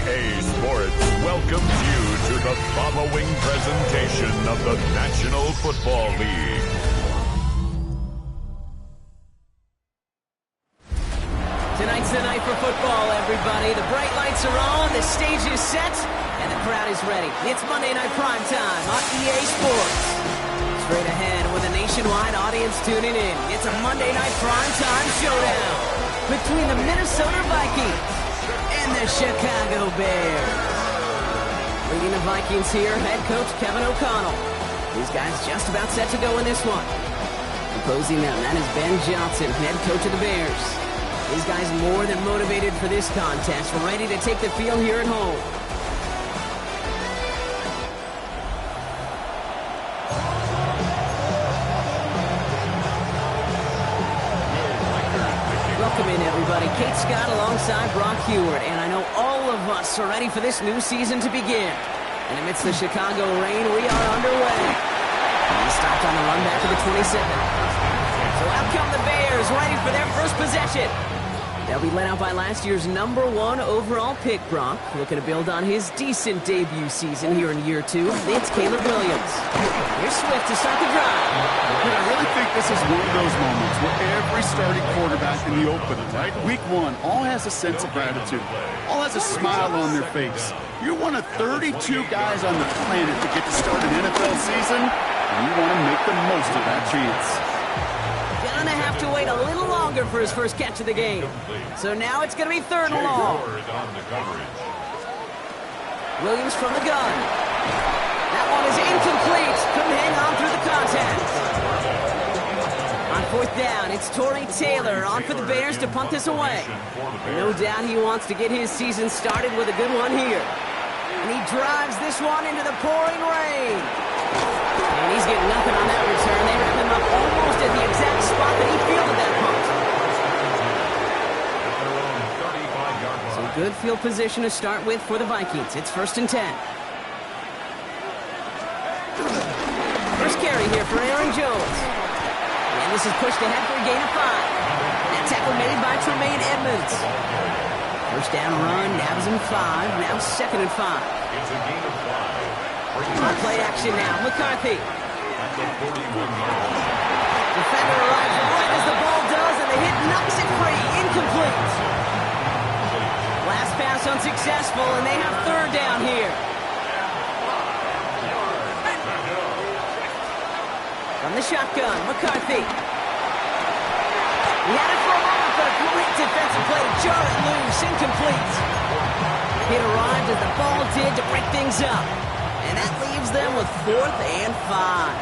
EA Sports welcomes you to the following presentation of the National Football League. Tonight's the night for football, everybody. The bright lights are on, the stage is set, and the crowd is ready. It's Monday Night Primetime on EA Sports. Straight ahead with a nationwide audience tuning in. It's a Monday Night Primetime showdown between the Minnesota Vikings and the Chicago Bears. Leading the Vikings here, head coach Kevin O'Connell. These guys just about set to go in this one. Opposing them, that is Ben Johnson, head coach of the Bears. These guys more than motivated for this contest, ready to take the field here at home. Welcome in, everybody. Kate Scott alongside Brock Heward, and I know all of us are ready for this new season to begin. And amidst the Chicago rain, we are underway. And he stopped on the run back to the 27. So out come the Bears, ready for their first possession. They'll be led out by last year's #1 overall pick, Brock. Looking to build on his decent debut season here in year 2. It's Caleb Williams. Here's Swift to start the drive. And I really think this is one of those moments where every starting quarterback in the opener, right? Week 1, all has a sense of gratitude. All has a smile on their face. You're one of 32 guys on the planet to get to start an NFL season, and you want to make the most of that chance. Gonna have to wait a little longer for his first catch of the game. So now it's gonna be 3rd and long. Williams from the gun. That one is incomplete. Couldn't hang on through the contact. On 4th down, it's Torrey Taylor on for the Bears to punt this away. No doubt he wants to get his season started with a good one here. And he drives this one into the pouring rain. And he's getting nothing on that return. They wrap him up almost at the exact spot that he fielded that punt. So good field position to start with for the Vikings. It's 1st and 10. First carry here for Aaron Jones. And this is pushed ahead for a gain of 5. That tackle made by Tremaine Edmonds. First down run, nabs him 5. Now 2nd and 5. It's a gain of 5. Play action now. McCarthy. Defender arrives right as the ball does, and the hit knocks it free. Incomplete. Last pass unsuccessful, and they have 3rd down here. From the shotgun, McCarthy. He had it for a moment, but a great defensive play to jar it loose. Incomplete. Hit arrived as the ball did to break things up. And that leaves them with 4th and 5.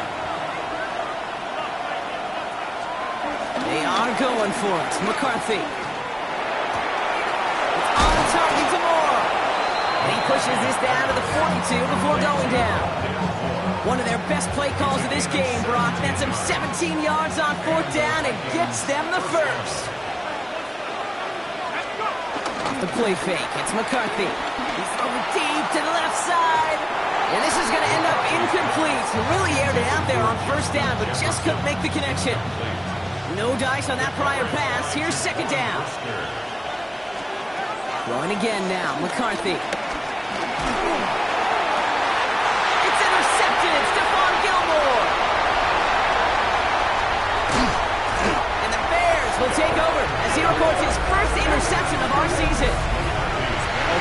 They are going for it. McCarthy. It's on target to Moore. And he pushes this down to the 42 before going down. One of their best play calls of this game, Brock. That's him 17 yards on 4th down and gets them the first. Off the play fake, it's McCarthy. He's throwing deep to the left side. And this is going to end up incomplete. He really aired it out there on 1st down, but just couldn't make the connection. No dice on that prior pass. Here's 2nd down. Throwing again now. McCarthy. It's intercepted. Stephon Gilmore. And the Bears will take over as he records his first interception of our season.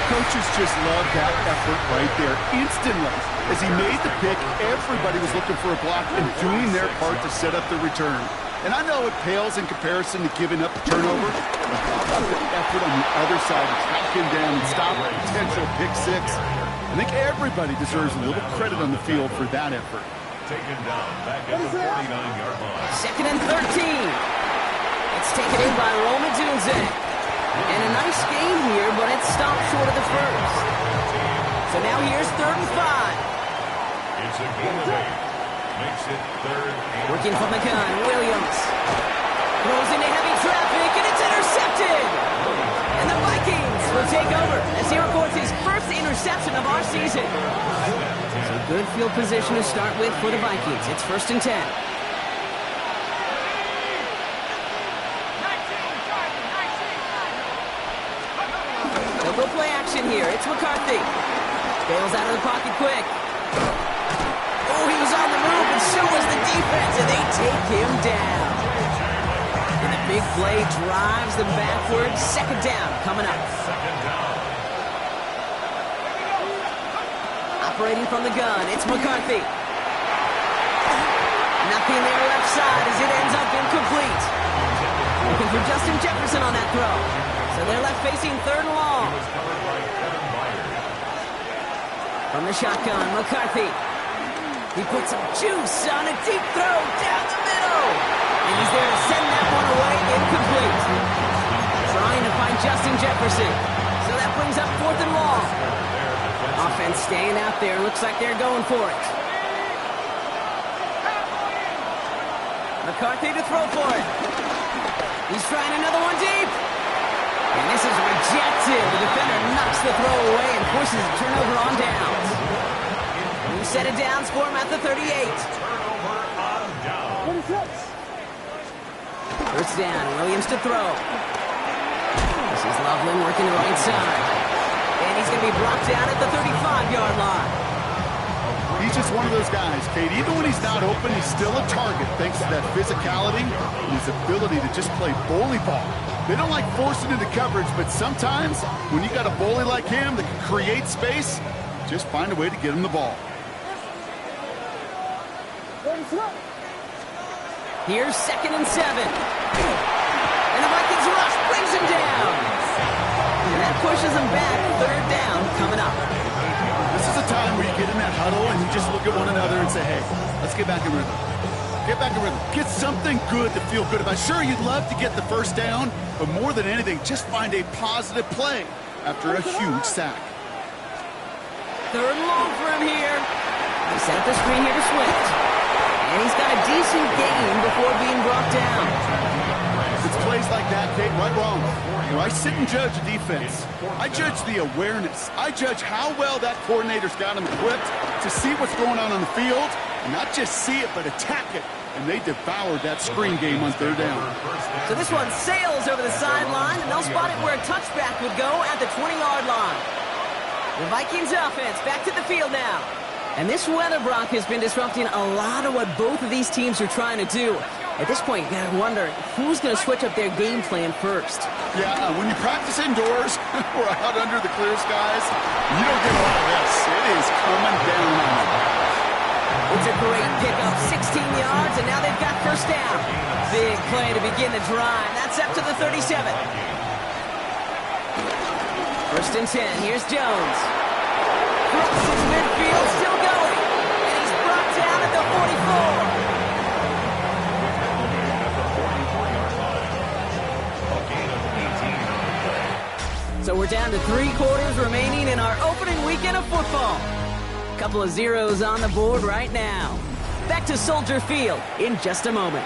Coaches just love that effort right there. Instantly, as he made the pick, everybody was looking for a block and doing their part to set up the return. And I know it pales in comparison to giving up the turnover, but how about the effort on the other side to track him down and stop a potential pick 6? I think everybody deserves a little credit on the field for that effort. Taken down back at the 49-yard line. 2nd and 13. It's taken in by Roma Dunze. And a nice game here, but it stopped short of the first. So now here's 3rd and 5. It's a gain of 8. Makes it 3rd and 5. Working from the gun, Williams. Throws into heavy traffic, and it's intercepted! And the Vikings will take over as he records his first interception of our season. So good field position to start with for the Vikings. It's 1st and 10. line here. It's McCarthy. Bails out of the pocket quick. Oh, he was on the move, and so was the defense, and they take him down. And the big play drives them backwards. Second down coming up. Operating from the gun, it's McCarthy. Nothing there left side as it ends up incomplete. Looking for Justin Jefferson on that throw. So they're left facing third and long. From the shotgun, McCarthy. He puts some juice on a deep throw down the middle. And he's there to send that one away, incomplete. Trying to find Justin Jefferson. So that brings up fourth and long. Offense staying out there. Looks like they're going for it. McCarthy to throw for it. He's trying another one deep. And this is rejected. The defender knocks the throw away and forces a turnover on downs. You set it down, score him at the 38. First down, Williams to throw. This is Loveland working the right side. And he's going to be brought down at the 35-yard line. He's just one of those guys, Kate. Even when he's not open, he's still a target thanks to that physicality and his ability to just play bully ball. They don't like forcing into coverage, but sometimes when you got a bully like him that can create space, just find a way to get him the ball. Here's 2nd and 7. And the Vikings rush brings him down. And that pushes him back. Third down coming up. This is a time where you get in that huddle and you just look at one another and say, hey, let's get back in rhythm. Get back in rhythm. Get something good to feel good about. Sure, you'd love to get the first down, but more than anything, just find a positive play after a huge sack. Third and long for him here. He set up the screen here to Swift. And he's got a decent gain before being brought down. It's plays like that, Kate, right wrong. Where I sit and judge a defense. I judge the awareness. I judge how well that coordinator's got him equipped to see what's going on the field, and not just see it, but attack it. And they devoured that screen game on third down. So this one sails over the sideline, and they'll spot it where a touchback would go at the 20-yard line. The Vikings offense back to the field now. And this weather, Brock, has been disrupting a lot of what both of these teams are trying to do. At this point, you gotta wonder who's going to switch up their game plan first. Yeah, when you practice indoors or out under the clear skies, you don't get a lot of this. It is coming down on you. It's a great pickup, 16 yards, and now they've got first down. Big play to begin the drive. That's up to the 37. First and 10. Here's Jones. Crosses midfield, still going. And he's brought down at the 44. So we're down to 3 quarters remaining in our opening weekend of football. Couple of zeros on the board right now. Back to Soldier Field in just a moment.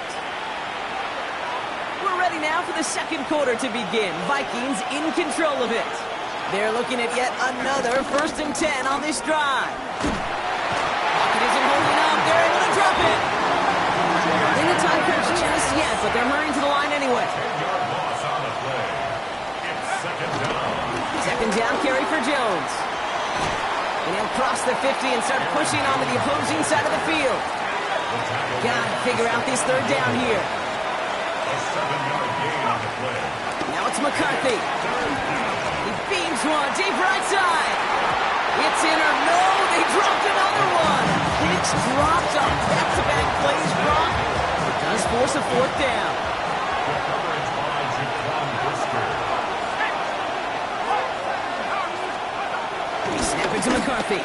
We're ready now for the second quarter to begin. Vikings in control of it. They're looking at yet another 1st and 10 on this drive. Pocket isn't holding up. They're able to drop it. In the time crunch just yet, but they're hurrying to the line anyway. Second down carry for Jones. And he'll cross the 50 and start pushing onto the opposing side of the field. Gotta figure out this third down here. Now it's McCarthy. He beams one deep right side. It's in or no, they dropped another one. It's dropped on back-to-back plays, Brock. It does force a fourth down. He snapped it to McCarthy.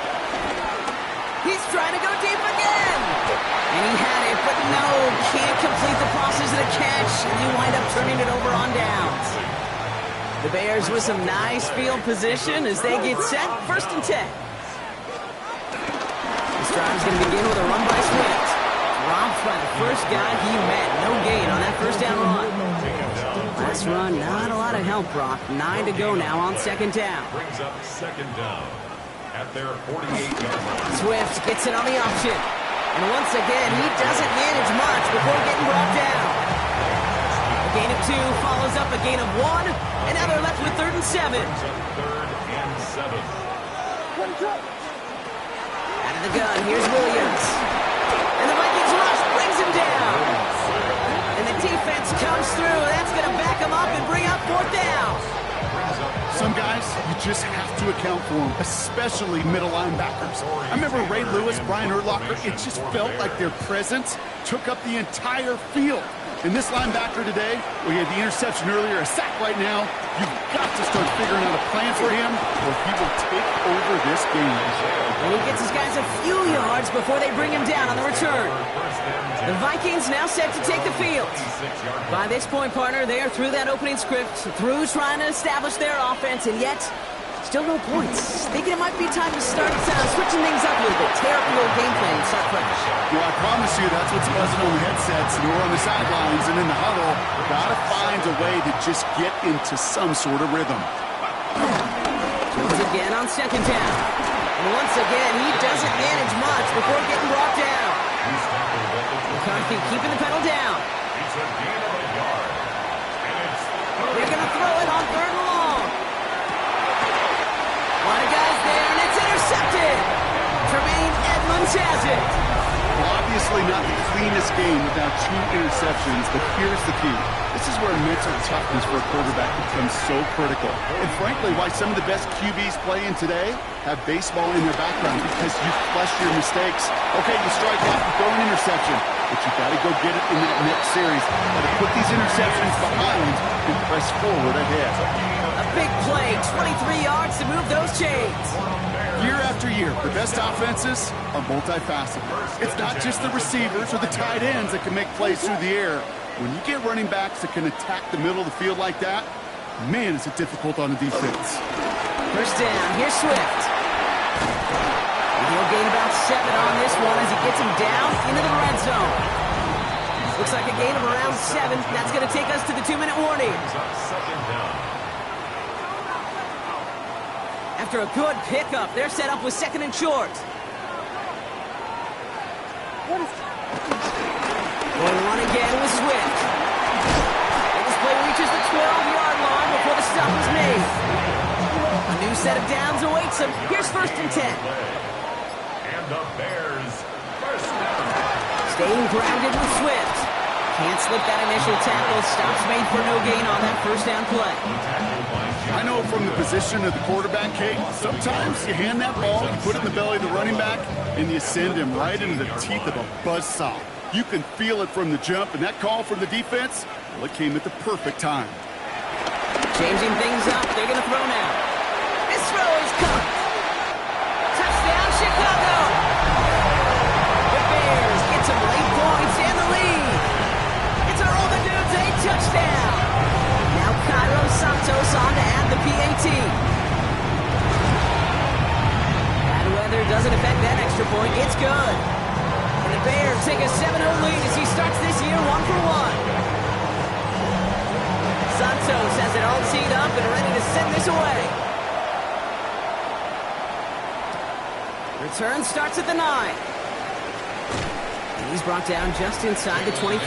He's trying to go deep again. And he had it, but no, can't complete the process of the catch, and they wind up turning it over on downs. The Bears with some nice field position as they get set. 1st and 10. This drive's going to begin with a run by Swift. Robbed by the first guy he met. No gain on that first down run. Last run, not a lot of help, Brock. 9 to go now on 2nd down. Brings up 2nd down at their 48-yard line. Swift gets it on the option. And once again, he doesn't manage much before getting brought down. A gain of 2 follows up a gain of 1. And now they're left with 3rd and 7. Brings up 3rd and Out of the gun, here's Williams. And the Vikings rush brings him down. And the defense comes through. That's going to back him up and bring up 4th down. Some guys, you just have to account for them, especially middle linebackers. I remember Ray Lewis, Brian Urlacher, it just felt like their presence took up the entire field. And this linebacker today, we had the interception earlier, a sack right now. You've got to start figuring out a plan for him, or he will take over this game. And he gets his guys a few yards before they bring him down on the return. The Vikings now set to take the field. By this point, partner, they are through that opening script, through trying to establish their offense, and yet still no points. Thinking it might be time to start switching things up a little bit. Tear up the old game plan and start fresh. Well, I promise you that's what's buzzing on the headsets, and we're on the sidelines and in the huddle. Gotta find a way to just get into some sort of rhythm. Jones again on 2nd down. And once again, he doesn't manage much before getting brought down. McCarthy keeping the pedal down. They're going to throw it on 3rd and long. A lot of guys there, and it's intercepted. Tremaine Edmonds has it. Well, obviously not the cleanest game without 2 interceptions, but here's the key. This is where mental toughness for a quarterback becomes so critical. And frankly, why some of the best QBs playing today have baseball in their background, because you flush your mistakes. Okay, you strike out, you throw an interception, but you got to go get it in that next series. Got to put these interceptions behind and press forward ahead. A big play, 23 yards to move those chains. Year after year, the best offenses are multifaceted. It's not just the receivers or the tight ends that can make plays through the air. When you get running backs that can attack the middle of the field like that, man, is it difficult on the defense. 1st down, here's Swift. And he'll gain about 7 on this one as he gets him down into the red zone. Looks like a gain of around 7. That's going to take us to the 2-minute warning. After a good pickup, they're set up with 2nd and short. Going on again with Swift. And this play reaches the 12-yard line before the stop is made. A new set of downs awaits him. Here's 1st and 10. And the Bears first down. Staying grounded with Swift. Can't slip that initial tackle. Stops made for no gain on that 1st down play. I know from the position of the quarterback, Kate, sometimes you hand that ball, you put it in the belly of the running back, and you send him right into the teeth of a buzzsaw. You can feel it from the jump, and that call from the defense, well, it came at the perfect time. Changing things up. They're going to throw now. This throw is caught. Touchdown, Chicago. The Bears get some late points and the lead. It's a roll the dudes, a touchdown. Now Cairo Santos on to add the PAT. Bad weather doesn't affect that extra point. It's good. And the Bears take a 7-0 lead as he starts this year 1-for-1. Santos has it all teed up and ready to send this away. Return starts at the 9. And he's brought down just inside the 25.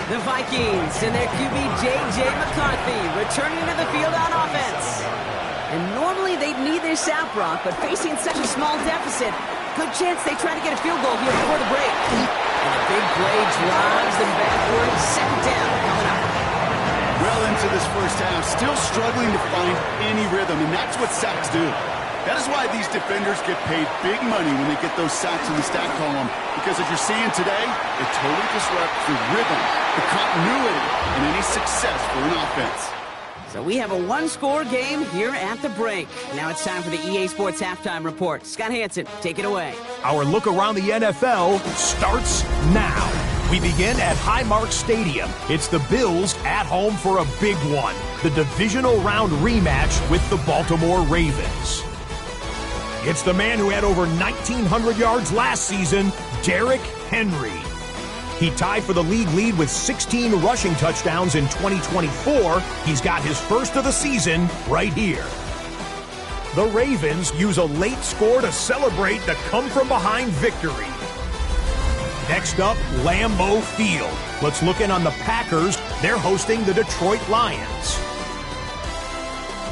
The Vikings and their QB J.J. McCarthy returning to the field on offense. And normally they'd need their South Rock, but facing such a small deficit, good chance they try to get a field goal here before the break. And the big play drives them backward. 2nd down coming up. Well into this 1st half, still struggling to find any rhythm, and that's what sacks do. That is why these defenders get paid big money when they get those sacks in the stat column. Because as you're seeing today, it totally disrupts the rhythm, the continuity, and any success for an offense. So we have a 1-score game here at the break. Now it's time for the EA Sports Halftime Report. Scott Hansen, take it away. Our look around the NFL starts now. We begin at Highmark Stadium. It's the Bills at home for a big one. The divisional round rematch with the Baltimore Ravens. It's the man who had over 1,900 yards last season, Derrick Henry. He tied for the league lead with 16 rushing touchdowns in 2024. He's got his first of the season right here. The Ravens use a late score to celebrate the come-from-behind victory. Next up, Lambeau Field. Let's look in on the Packers. They're hosting the Detroit Lions.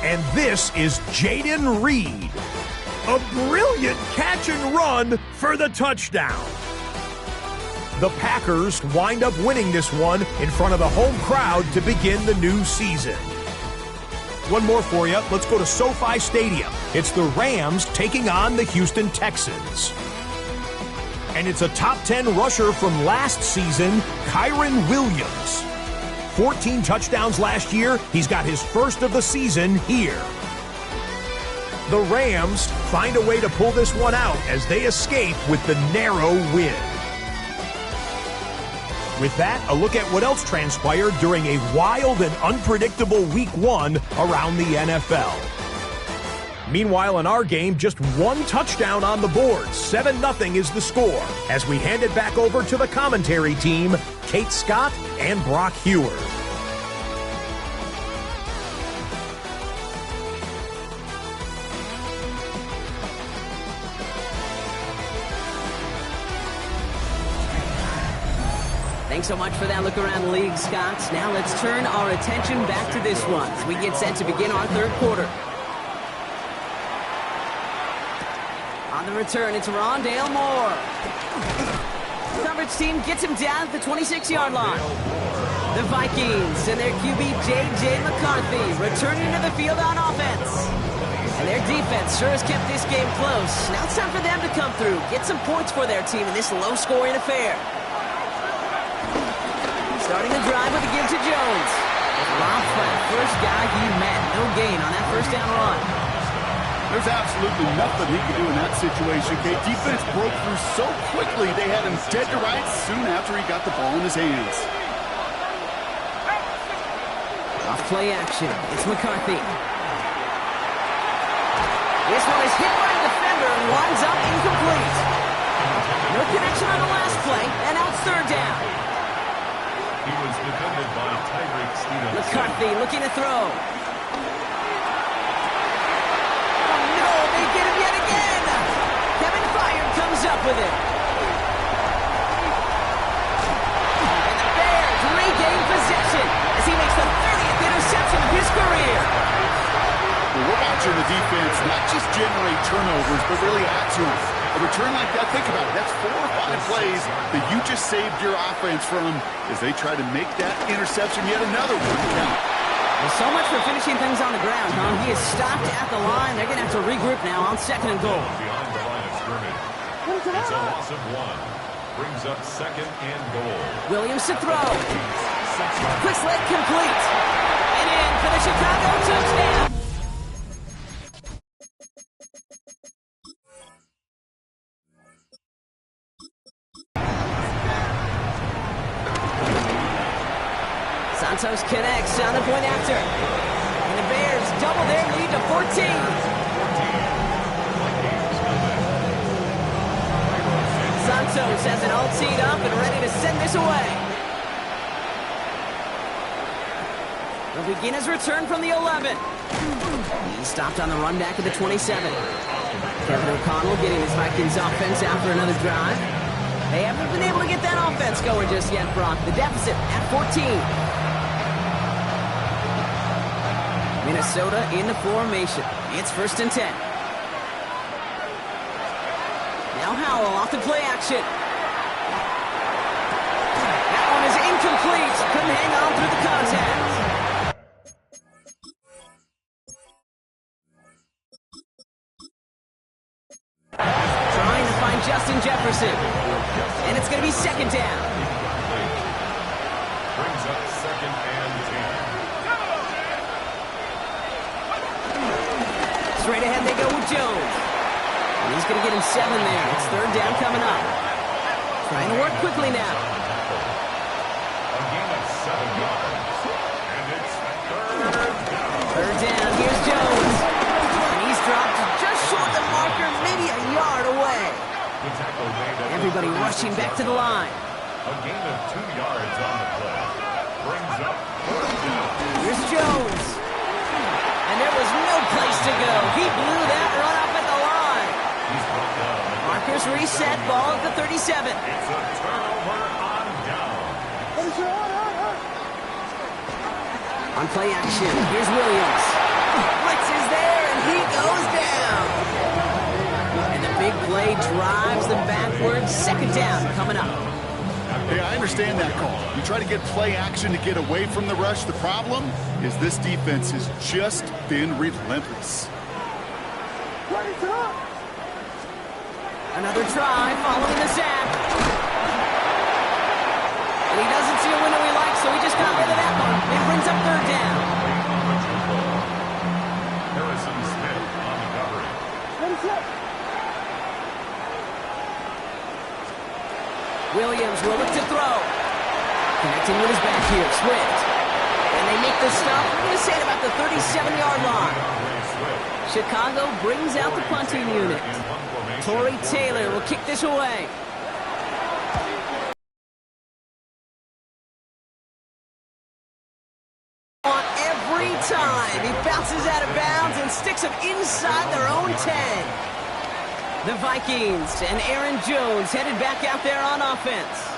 And this is Jaden Reed. A brilliant catch and run for the touchdown. The Packers wind up winning this one in front of the home crowd to begin the new season. One more for you. Let's go to SoFi Stadium. It's the Rams taking on the Houston Texans. And it's a top 10 rusher from last season, Kyren Williams. 14 touchdowns last year. He's got his first of the season here. The Rams find a way to pull this one out as they escape with the narrow win. With that, a look at what else transpired during a wild and unpredictable Week 1 around the NFL. Meanwhile, in our game, just one touchdown on the board. 7-0 is the score as we hand it back over to the commentary team, Kate Scott and Brock Heward. Thanks so much for that look around the league, Scott. Now let's turn our attention back to this one as we get set to begin our third quarter. On the return, it's Rondale Moore. The coverage team gets him down at the 26-yard line. The Vikings and their QB J.J. McCarthy returning to the field on offense. And their defense sure has kept this game close. Now it's time for them to come through, get some points for their team in this low-scoring affair. Starting the drive with a give to Jones. Lobbed by the first guy he met. No gain on that first down run. There's absolutely nothing he could do in that situation, Kate. Defense broke through so quickly they had him dead to rights soon after he got the ball in his hands. Off play action. It's McCarthy. This one is hit by a defender and winds up incomplete. No connection on the last play, and now it's third down. He was defended by Tyreek Stevenson. McCarthy looking to throw. Oh no, they get him yet again. Kevin Byard comes up with it. And the Bears regain possession as he makes the 30th interception of his career. Well, we're watching the defense not just generate turnovers, but really add to them. A return like that, think about it, that's 4 or 5 plays that you just saved your offense from as they try to make that interception yet another one count. Well, so much for finishing things on the ground, huh? He is stopped at the line. They're going to have to regroup now on second and goal. Behind the line of scrimmage. It's a loss of 1. Brings up second and goal. Williams to throw. Quick slant complete. And in for the Chicago touchdown. Santos connects on the point after. And the Bears double their lead to 14. Santos has it all teed up and ready to send this away. He'll begin his return from the 11. He's stopped on the run back at the 27. Kevin O'Connell getting his Vikings offense after another drive. They haven't been able to get that offense going just yet, Brock. The deficit at 14. Minnesota in the formation. It's 1st and 10. Now Howell off the play action. That one is incomplete. Couldn't hang on through the contact. Trying to find Justin Jefferson. And it's going to be second down. Brings up second and 10. Straight ahead they go with Jones. And he's going to get him 7 there. It's third down coming up. Trying to work quickly now. A gain of 7 yards. And it's Third down. Here's Jones. And he's dropped just short the marker, maybe a yard away. Everybody rushing back to the line. A gain of 2 yards on the play. Brings up third down. Here's Jones. And there was no place to go. He blew that run up at the line. Markers reset, ball at the 37. It's a turnover on down. On play action, here's Williams. Blitz drives them backwards. Second down coming up. Hey, I understand that call. You try to get play action to get away from the rush. The problem is this defense has just been relentless. Another try following the sack. And he doesn't see a window he likes, so he just got rid of that one. It brings up third down. Harrison Smith on the coverage. Williams will look to throw. Connecting with his back here, Swift. And they make the stop. I'm going to say at about the 37-yard line. Chicago brings out the punting unit. Torrey Taylor will kick this away. On every time, he bounces out of bounds and sticks him inside their own 10. The Vikings and Aaron Jones headed back out there on offense.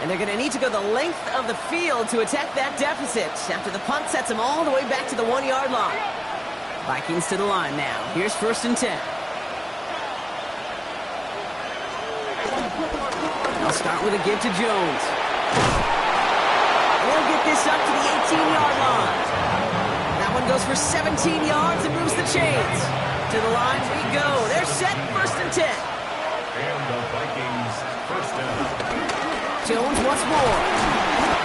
And they're going to need to go the length of the field to attack that deficit after the punt sets them all the way back to the 1-yard line. Vikings to the line now. Here's 1st and 10. They'll start with a give to Jones. We'll get this up to the 18-yard line. That one goes for 17 yards and moves the chains. To the line we go. They're set, 1st and 10. And the Vikings first down. Jones once more.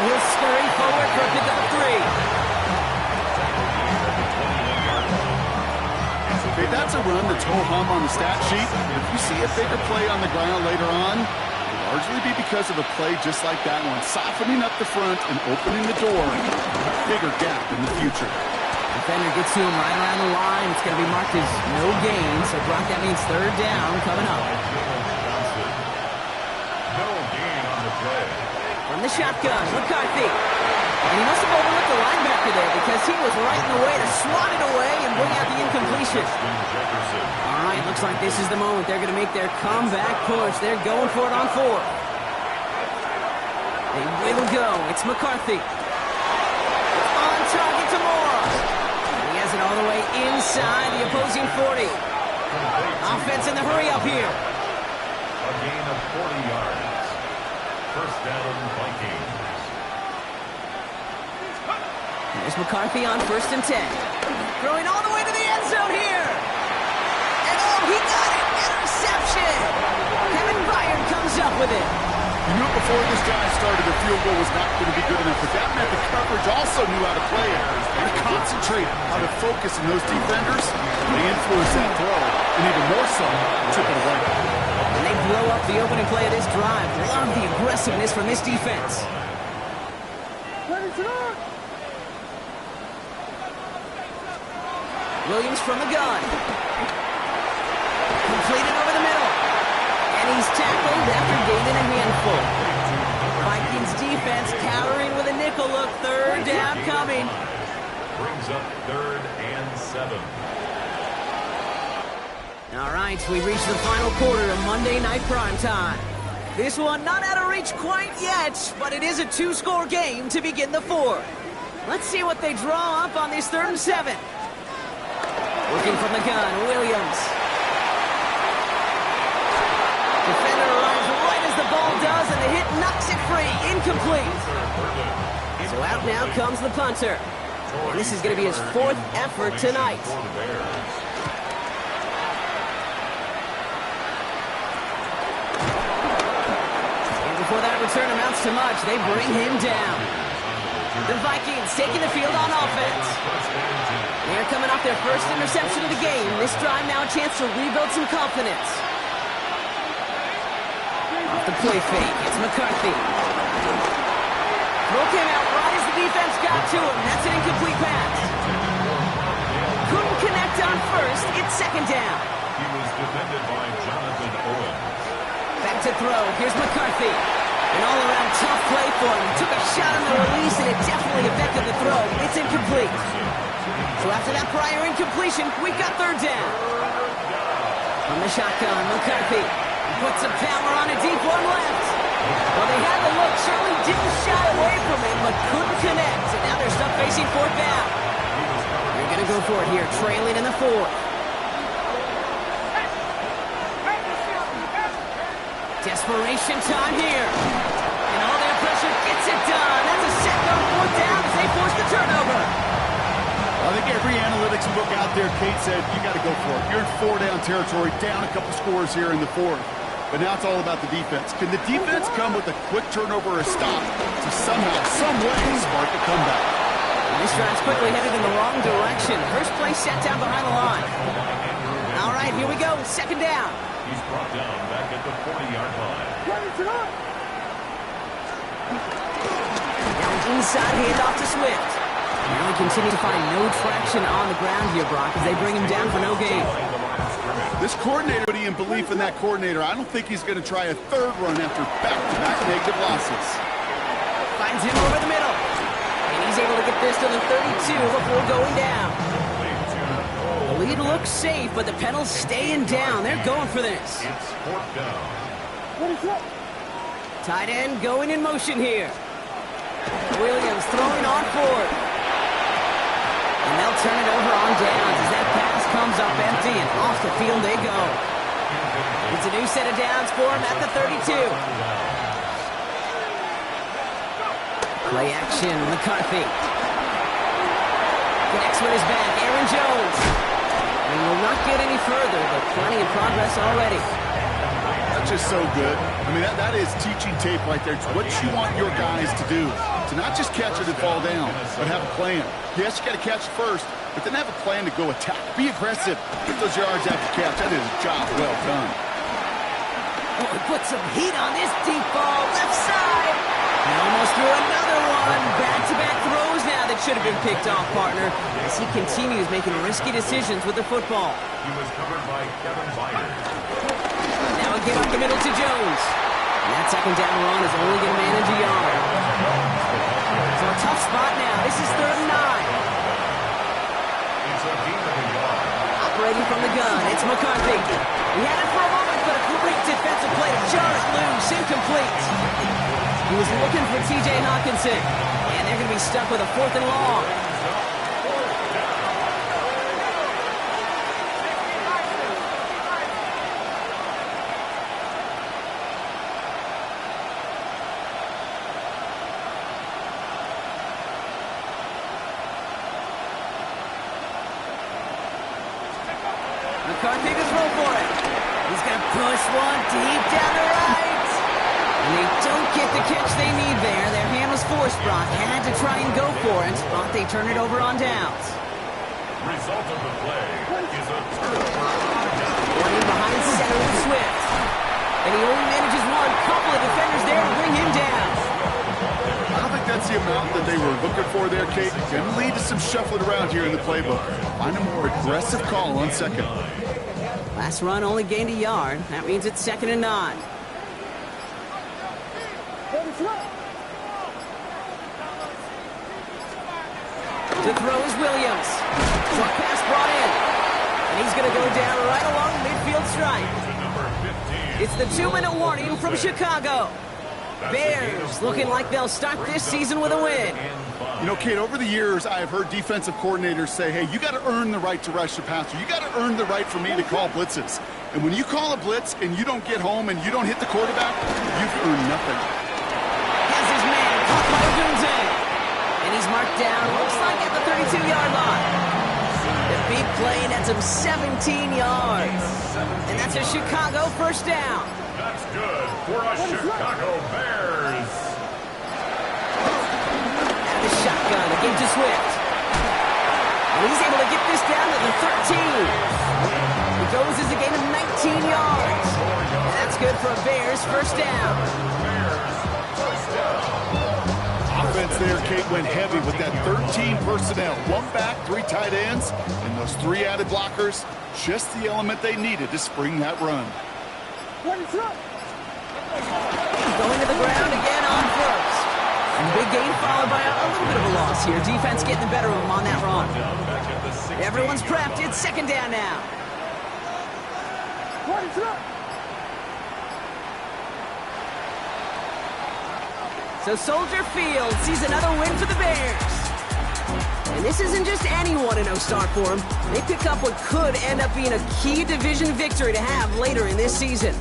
He'll scurry forward for a pickup of 3. Okay, that's a run that's ho-hum on the stat sheet. If you see a bigger play on the ground later on, it'll largely be because of a play just like that one, softening up the front and opening the door for a bigger gap in the future. Defender gets to him right around the line. It's going to be marked as no gain. So, Brock, that means third down coming up. No gain on the play. From the shotgun, McCarthy. And he must have overlooked the linebacker there because he was right in the way to swat it away and bring out the incompletion. All right, looks like this is the moment. They're going to make their comeback push. They're going for it on 4. They will go. It's McCarthy. On target to Moore. He has it all the way inside the opposing 40. Offense in the hurry up here. A gain of 40 yards. First down, Vikings. There's McCarthy on 1st and 10. Throwing all the way to the end zone here. And he got it. Interception. Kevin Byard comes up with it. You knew before this drive started the field goal was not going to be good enough, but that meant the coverage also knew how to play it, how to concentrate, how to focus, and those defenders, they influence that throw, and even more so, took it away. And they blow up the opening play of this drive. Love the aggressiveness from this defense. Williams from the gun. Completed over the middle. And he's tackled after gaining a handful. Vikings defense cowering with a nickel look. Third down coming. Brings up 3rd and 7. All right, we reached the final quarter of Monday Night Primetime. This one not out of reach quite yet, but it is a 2-score game to begin the 4th. Let's see what they draw up on this 3rd and 7. Looking from the gun, Williams. Defender arrives right as the ball does, and the hit knocks it free. Incomplete. So out now comes the punter. And this is going to be his 4th effort tonight. And before that return amounts to much, they bring him down. The Vikings taking the field on offense. They're coming off their first interception of the game. This drive now a chance to rebuild some confidence. Off the play fake, it's McCarthy. Throw came out right as the defense got to him. That's an incomplete pass. Couldn't connect on first. It's 2nd down. He was defended by Jonathan Owens. Back to throw. Here's McCarthy. An all-around tough play for him. Took a shot on the release, and it definitely affected the throw. It's incomplete. So after that prior incompletion, we've got 3rd down. From the shotgun, McCarthy puts some power on a deep one left. Well, they had the look. Certainly didn't shy away from it, but couldn't connect. And now they're stuck facing 4th down. They're going to go for it here, trailing in the 4th. Desperation time here. And all their pressure gets it done. That's a set on 4th down as they force the turnover. I think every analytics book out there, Kate said, you got to go for it. You're in 4-down territory, down a couple scores here in the 4th. But now it's all about the defense. Can the defense come with a quick turnover or a stop to somehow, some way, spark a comeback? And this drive's quickly headed in the wrong direction. First play set down behind the line. All right, here we go. 2nd down. He's brought down back at the 40-yard line. Down inside, handoff to Swift. Now he continues to find no traction on the ground here, Brock, as they bring him down for no gain. This coordinator, in belief in that coordinator, I don't think he's going to try a 3rd run after back-to-back negative losses. Finds him over the middle. And he's able to get this to the 32 before going down. The lead looks safe, but the Penals staying down. They're going for this. It's 4th down. Tight end going in motion here. Williams throwing on 4th. And they'll turn it over on downs as that pass comes up empty, and off the field they go. It's a new set of downs for him at the 32. Play action, McCarthy. Connects with his back, Aaron Jones. And will not get any further, but plenty of progress already. That's just so good. I mean, that is teaching tape right there. It's what you want your guys to do. To not just catch it and fall down, but have a plan. Yes, you got to catch it first, but then have a plan to go attack. Be aggressive. Get those yards after catch. That is a job well done. Oh, he put some heat on this deep ball, left side. And almost threw another one. Back-to-back throws now that should have been picked off, partner, as he continues making risky decisions with the football. He was covered by Kevin Byers. Now again up the middle to Jones. And that 2nd down run is only going to manage a yard. So a tough spot now. This is 3rd and 9. It's a gain of a yard. Operating from the gun, it's McCarthy. He had it for a moment, but a great defensive play to jar it loose, incomplete. He was looking for T.J. Hawkinson, and they're going to be stuck with a 4th and long. McCarthy just roll for it. He's going to push one deep down the right. And they don't get the catch they need there. Their hand was forced, Brock. Had to try and go for it, but they turn it over on downs. Result of the play is a turnover on down. Running behind center with Swift. And he only manages one. Couple of defenders there to bring him down. I don't think that's the amount that they were looking for there, Kate. Can lead to some shuffling around here in the playbook. Find a more aggressive call on 2nd. Last run only gained a yard. That means it's 2nd and 9. To throw is Williams. Short pass brought in. And he's going to go down right along the midfield stripe. It's the 2-minute warning from Chicago. Bears looking like they'll start this season with a win. You know, Kate, over the years, I have heard defensive coordinators say, hey, you got to earn the right to rush the passer. You got to earn the right for me to call blitzes. And when you call a blitz and you don't get home and you don't hit the quarterback, you've earned nothing. Has his man caught by Odunze. And he's marked down, looks like at the 32-yard line. The big play nets him 17 yards. And that's a Chicago 1st down. That's good for a Chicago Bears. Out of the shotgun, again to Swift. And he's able to get this down to the 13. It goes as a gain of 19 yards. And that's good for a Bears 1st down. Offense there, Kate, went heavy with that 13 personnel. 1 back, 3 tight ends, and those 3 added blockers. Just the element they needed to spring that run. Going to the ground again on 1st. And big gain followed by a little bit of a loss here. Defense getting the better of them on that run. Everyone's prepped. It's 2nd down now. So Soldier Field sees another win for the Bears. And this isn't just any 1-0 start for them. They pick up what could end up being a key division victory to have later in this season.